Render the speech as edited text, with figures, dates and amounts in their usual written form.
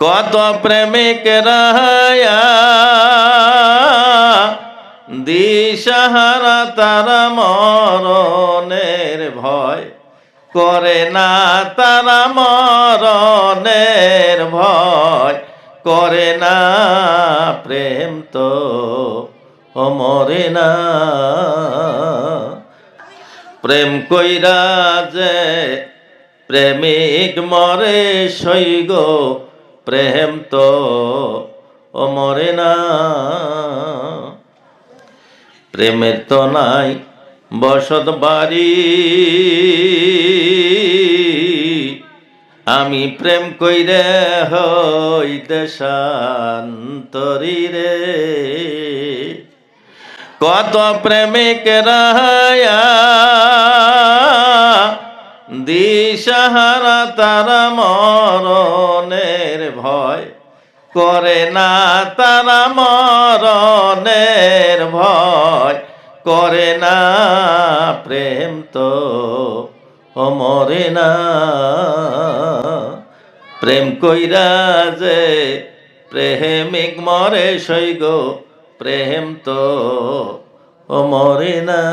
কত প্রেমিক রায়া দিশাহারা তারা মরণের ভয় করে না, তারা মরণের ভয় করে না। প্রেম তো মরে না। প্রেম কইরা যে প্রেমিক মরে সইগ, প্রেম তো মরে না। প্রেমের তো নাই বসত বাড়ি, আমি প্রেম কইরে হই দেশান্তরী রে। কত প্রেমিক রায়া দিশাহারা তারা মরণের ভয় করে না, তারা মরণের ভয় করে না। প্রেম তো মরে না। প্রেম কইরা যে প্রেমিক মরে সইগ, প্রেম তো মরে না।